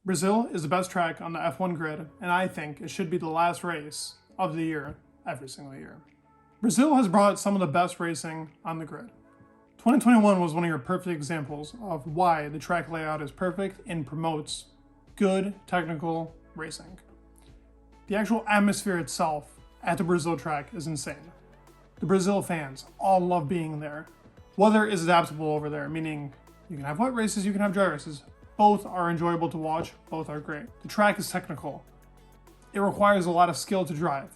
Brazil is the best track on the F1 grid, and I think it should be the last race of the year, every single year. Brazil has brought some of the best racing on the grid. 2021 was one of your perfect examples of why the track layout is perfect and promotes good technical racing. The actual atmosphere itself at the Brazil track is insane. The Brazil fans all love being there. Weather is adaptable over there, meaning you can have wet races, you can have dry races. Both are enjoyable to watch, both are great. The track is technical. It requires a lot of skill to drive.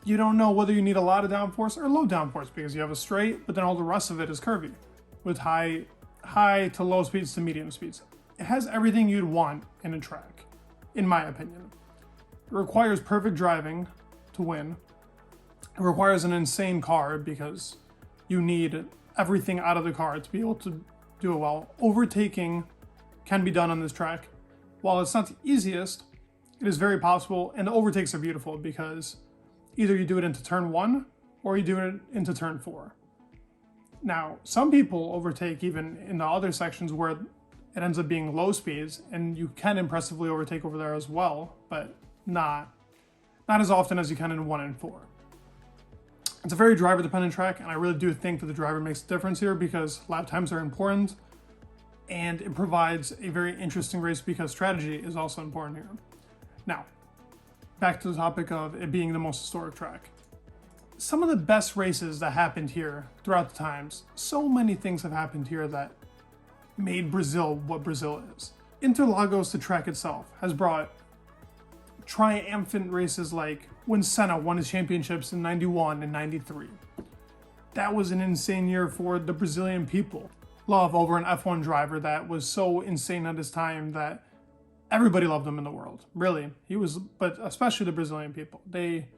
You don't know whether you need a lot of downforce or low downforce because you have a straight, but then all the rest of it is curvy with high to low speeds to medium speeds. It has everything you'd want in a track, in my opinion. It requires perfect driving to win. It requires an insane car because you need everything out of the car to be able to do it well. Overtaking can be done on this track. While it's not the easiest, it is very possible, and the overtakes are beautiful because either you do it into turn 1 or you do it into turn 4. Now, some people overtake even in the other sections where it ends up being low speeds, and you can impressively overtake over there as well, but not as often as you can in 1 and 4. It's a very driver-dependent track, and I really do think that the driver makes a difference here because lap times are important, and it provides a very interesting race because strategy is also important here. Now, back to the topic of it being the most historic track. Some of the best races that happened here throughout the times, so many things have happened here that made Brazil what Brazil is. Interlagos, the track itself, has brought triumphant races like when Senna won his championships in 91 and 93. That was an insane year for the Brazilian people. Love over an F1 driver that was so insane at his time that everybody loved him in the world. Really, but especially the Brazilian people. They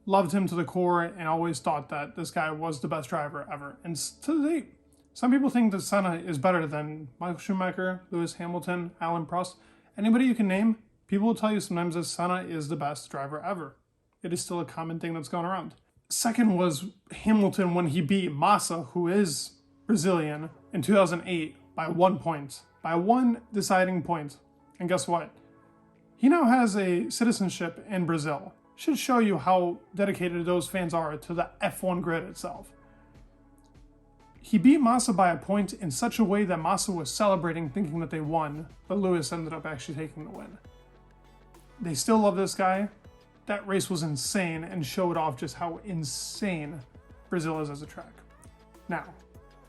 loved him to the core and always thought that this guy was the best driver ever. And to date, some people think that Senna is better than Michael Schumacher, Lewis Hamilton, Alan Prost. Anybody you can name, people will tell you sometimes that Senna is the best driver ever. It is still a common thing that's going around. Second was Hamilton when he beat Massa, who is Brazilian, in 2008 by 1 point, by one deciding point. And guess what? He now has a citizenship in Brazil. Should show you how dedicated those fans are to the F1 grid itself. He beat Massa by a point in such a way that Massa was celebrating thinking that they won, but Lewis ended up actually taking the win. They still love this guy. That race was insane and showed off just how insane Brazil is as a track. Now,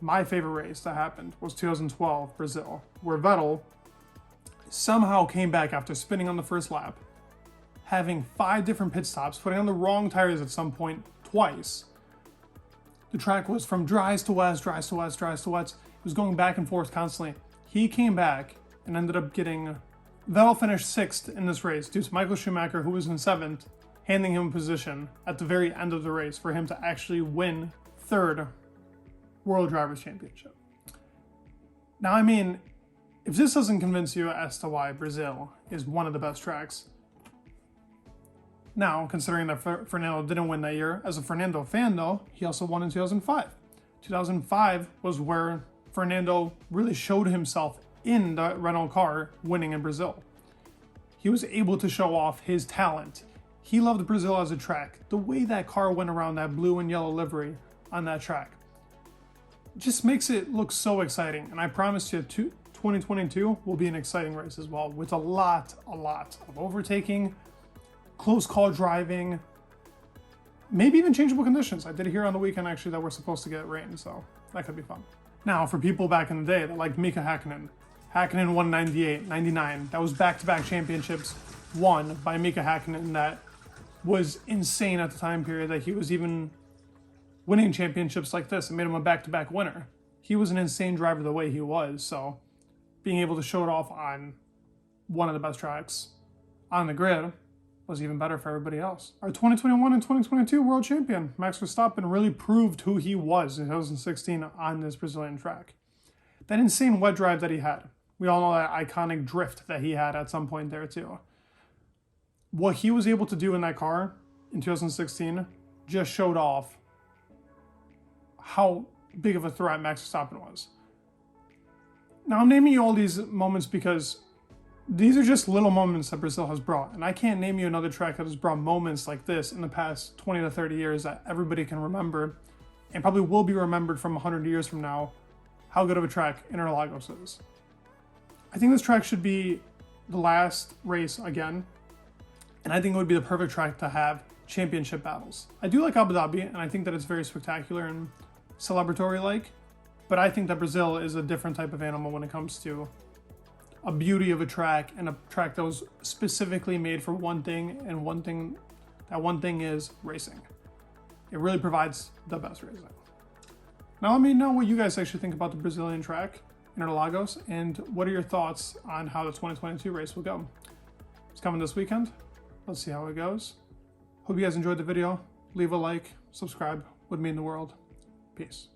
my favorite race that happened was 2012 Brazil, where Vettel somehow came back after spinning on the first lap, having 5 different pit stops, putting on the wrong tires at some point twice. The track was from dries to wets, dries to wets, dries to wets. It was going back and forth constantly. He came back and ended up getting... Vettel finished 6th in this race due to Michael Schumacher, who was in 7th, handing him a position at the very end of the race for him to actually win 3rd World Drivers' Championship. Now, I mean, if this doesn't convince you as to why Brazil is one of the best tracks, now, considering that Fernando didn't win that year, as a Fernando fan though, he also won in 2005. 2005 was where Fernando really showed himself in the Renault car winning in Brazil. He was able to show off his talent. He loved Brazil as a track. The way that car went around that blue and yellow livery on that track just makes it look so exciting. And I promise you, 2022 will be an exciting race as well, with a lot of overtaking, close call driving, maybe even changeable conditions. I did hear on the weekend actually that we're supposed to get rain, so that could be fun. Now, for people back in the day that liked Mika Häkkinen, Häkkinen won 98, 99. That was back-to-back championships won by Mika Häkkinen. That was insane at the time period that he was even winning championships like this. It made him a back-to-back winner. He was an insane driver the way he was, so being able to show it off on one of the best tracks on the grid was even better for everybody else. Our 2021 and 2022 world champion, Max Verstappen, really proved who he was in 2016 on this Brazilian track. That insane wet drive that he had. We all know that iconic drift that he had at some point there too. What he was able to do in that car in 2016 just showed off how big of a threat Max Verstappen was. Now I'm naming you all these moments because These are just little moments that Brazil has brought, and I can't name you another track that has brought moments like this in the past 20 to 30 years that everybody can remember, and probably will be remembered from 100 years from now, how good of a track Interlagos is. I think this track should be the last race again, and I think it would be the perfect track to have championship battles. I do like Abu Dhabi, and I think that it's very spectacular and celebratory-like, but I think that Brazil is a different type of animal when it comes to a beauty of a track, and a track that was specifically made for one thing, and that one thing is racing. It really provides the best racing. Now let me know what you guys actually think about the Brazilian track, Interlagos, and what are your thoughts on how the 2022 race will go. It's coming this weekend. Let's see how it goes. Hope you guys enjoyed the video. Leave a like, subscribe, would mean the world. Peace.